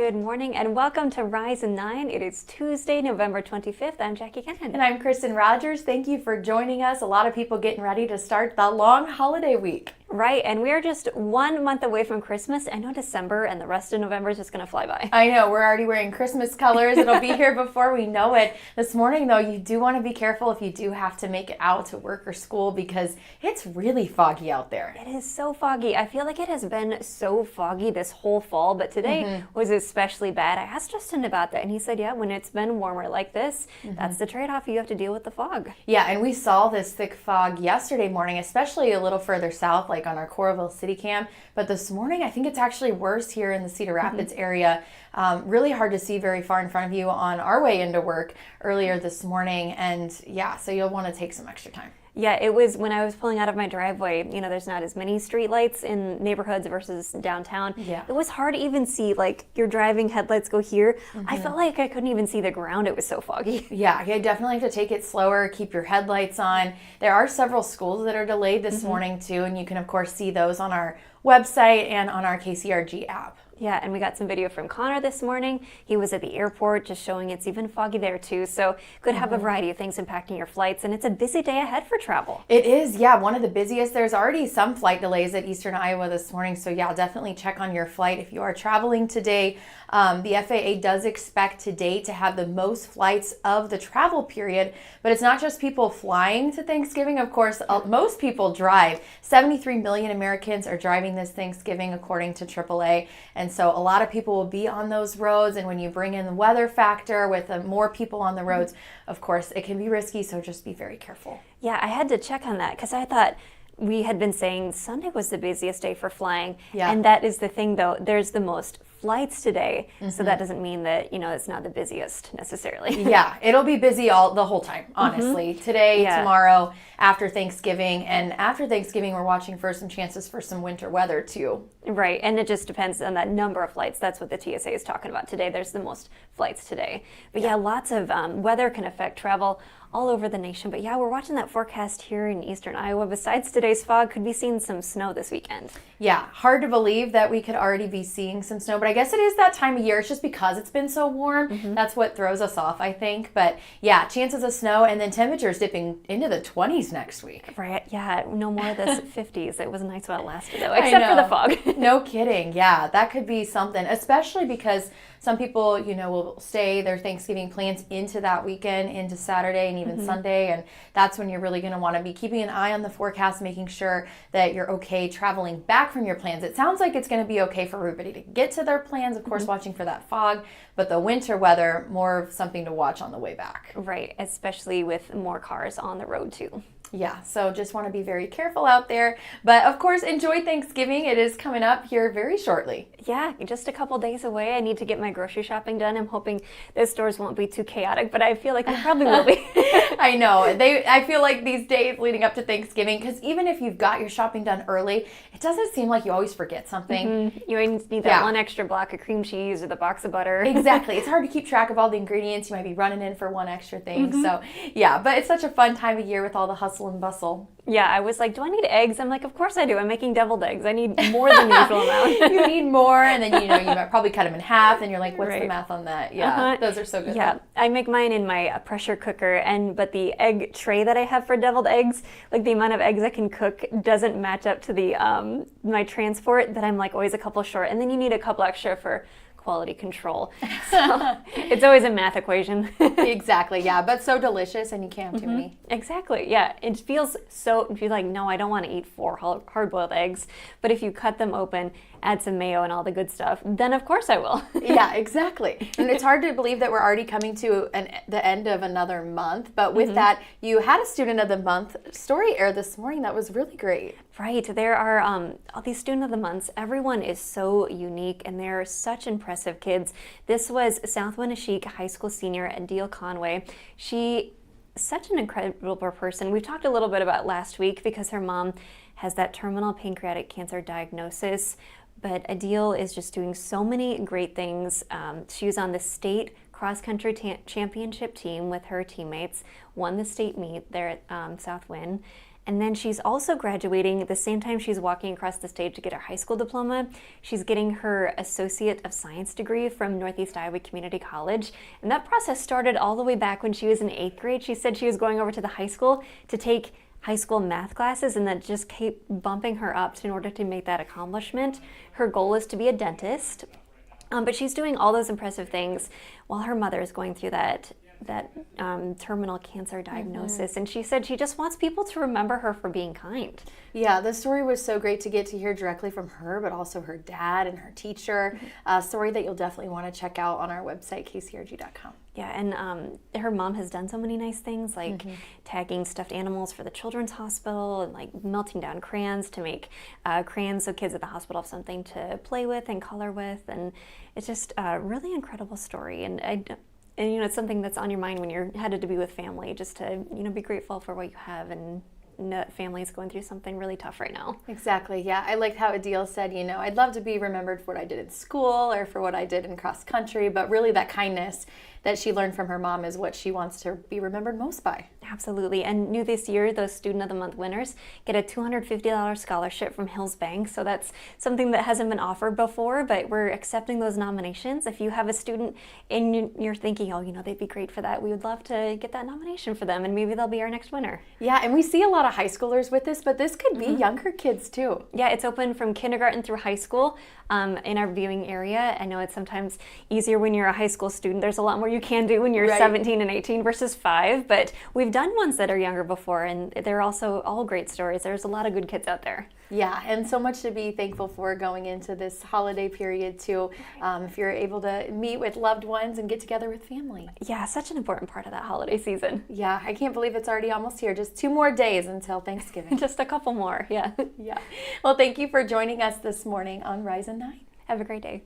Good morning and welcome to Rise and 9. It is Tuesday, November 25th. I'm Jackie Kennon. And I'm Kristin Rogers. Thank you for joining us. A lot of people getting ready to start the long holiday week. Right, and we are just 1 month away from Christmas. I know December and the rest of November is just going to fly by. I know, we're already wearing Christmas colors. It'll be here before we know it. This morning, though, you do want to be careful if you do have to make it out to work or school because it's really foggy out there. It is so foggy. I feel like it has been so foggy this whole fall, but today was especially bad. I asked Justin about that, and he said, yeah, when it's been warmer like this, that's the trade-off. You have to deal with the fog. Yeah, and we saw this thick fog yesterday morning, especially a little further south, like on our Coralville City Cam. But this morning, I think it's actually worse here in the Cedar Rapids area. Really hard to see very far in front of you on our way into work earlier this morning. And yeah, so you'll want to take some extra time. Yeah, it was when I was pulling out of my driveway, you know, there's not as many street lights in neighborhoods versus downtown. Yeah. It was hard to even see, like, your driving headlights go here. I felt like I couldn't even see the ground. It was so foggy. Yeah, you definitely have to take it slower, keep your headlights on. There are several schools that are delayed this morning too, and you can of course see those on our website and on our KCRG app. Yeah, and we got some video from Connor this morning. He was at the airport just showing it's even foggy there too. So could have a variety of things impacting your flights, and it's a busy day ahead for travel. It is, yeah, one of the busiest. There's already some flight delays at Eastern Iowa this morning. So yeah, definitely check on your flight if you are traveling today. The FAA does expect today to have the most flights of the travel period, but it's not just people flying to Thanksgiving. Of course, most people drive. 73 million Americans are driving this Thanksgiving, according to AAA. And so a lot of people will be on those roads. And when you bring in the weather factor with more people on the roads, of course, it can be risky. So just be very careful. Yeah, I had to check on that because I thought we had been saying Sunday was the busiest day for flying. Yeah. And that is the thing, though. There's the most flights today, so that doesn't mean that, you know, it's not the busiest necessarily. Yeah, it'll be busy the whole time, honestly. Today, tomorrow, after Thanksgiving, and after Thanksgiving, we're watching for some chances for some winter weather too. Right, and it just depends on that number of flights. That's what the TSA is talking about today. There's the most flights today. But yeah, lots of weather can affect travel all over the nation. But yeah, we're watching that forecast here in Eastern Iowa. Besides today's fog, could be seeing some snow this weekend. Yeah, hard to believe that we could already be seeing some snow, but I guess it is that time of year. It's just because it's been so warm. That's what throws us off, I think. But yeah, chances of snow, and then temperatures dipping into the 20s next week. Right, yeah, no more of this 50s. It was nice while it lasted, though, except for the fog. No kidding. Yeah, that could be something, especially because some people, you know, will stay their Thanksgiving plans into that weekend, into Saturday and even Sunday. And that's when you're really going to want to be keeping an eye on the forecast, making sure that you're okay traveling back from your plans. It sounds like it's going to be okay for everybody to get to their plans, of course, watching for that fog, but the winter weather, more of something to watch on the way back. Right, especially with more cars on the road, too. Yeah, so just want to be very careful out there. But of course, enjoy Thanksgiving. It is coming up here very shortly. Yeah, just a couple days away. I need to get my grocery shopping done. I'm hoping the stores won't be too chaotic, but I feel like they probably will be. I know. I feel like these days leading up to Thanksgiving, because even if you've got your shopping done early, it doesn't seem like you always forget something. You need that one extra block of cream cheese or the box of butter. Exactly. It's hard to keep track of all the ingredients. You might be running in for one extra thing. So yeah, but it's such a fun time of year with all the hustle and bustle. Yeah, I was like, do I need eggs? I'm like, of course I do. I'm making deviled eggs. I need more than the usual amount. You need more, and then, you know, you might probably cut them in half, and you're like, what's the math on that? Yeah, those are so good. Yeah, I make mine in my pressure cooker, but the egg tray that I have for deviled eggs, like the amount of eggs I can cook doesn't match up to the my transport, that I'm like always a couple short, and then you need a couple extra for quality control. So it's always a math equation. Exactly, yeah, but so delicious, and you can't have too many. Exactly, yeah. It feels so, if you're like, no, I don't want to eat 4 hard-boiled eggs, but if you cut them open, add some mayo and all the good stuff, then of course I will. Yeah, exactly. And it's hard to believe that we're already coming to the end of another month, but with that, you had a Student of the Month story air this morning that was really great. Right, there are all these Student of the Months. Everyone is so unique, and they're such impressive kids. This was South Wenatchee High School senior Adele Conway. She such an incredible person. We've talked a little bit about last week because her mom has that terminal pancreatic cancer diagnosis, but Adele is just doing so many great things. She was on the state cross-country championship team with her teammates, won the state meet there at South Win, And then she's also graduating at the same time she's walking across the stage to get her high school diploma. She's getting her Associate of Science degree from Northeast Iowa Community College. And that process started all the way back when she was in 8th grade. She said she was going over to the high school to take high school math classes, and that just kept bumping her up in order to make that accomplishment. Her goal is to be a dentist, but she's doing all those impressive things while her mother is going through that terminal cancer diagnosis. And she said she just wants people to remember her for being kind. Yeah, the story was so great to get to hear directly from her, but also her dad and her teacher. A story that you'll definitely want to check out on our website, kcrg.com. Yeah, and her mom has done so many nice things, like tagging stuffed animals for the children's hospital, and like melting down crayons to make crayons so kids at the hospital have something to play with and color with. And it's just a really incredible story. And it's something that's on your mind when you're headed to be with family, just to be grateful for what you have, and know that family is going through something really tough right now. Exactly. Yeah, I liked how Adil said, I'd love to be remembered for what I did in school or for what I did in cross country, but really that kindness that she learned from her mom is what she wants to be remembered most by. Absolutely. And new this year, those Student of the Month winners get a $250 scholarship from Hills Bank. So that's something that hasn't been offered before, but we're accepting those nominations. If you have a student and you're thinking, they'd be great for that, we would love to get that nomination for them, and maybe they'll be our next winner. Yeah, and we see a lot of high schoolers with this, but this could be younger kids too. Yeah, it's open from kindergarten through high school in our viewing area. I know it's sometimes easier when you're a high school student. There's a lot more you can do when you're 17 and 18 versus 5, but we've done ones that are younger before, and they're also all great stories. There's a lot of good kids out there. Yeah, and so much to be thankful for going into this holiday period too. If you're able to meet with loved ones and get together with family. Yeah, such an important part of that holiday season. Yeah, I can't believe it's already almost here. Just 2 more days until Thanksgiving. Just a couple more, yeah. Yeah. Well, thank you for joining us this morning on Rise and 9. Have a great day.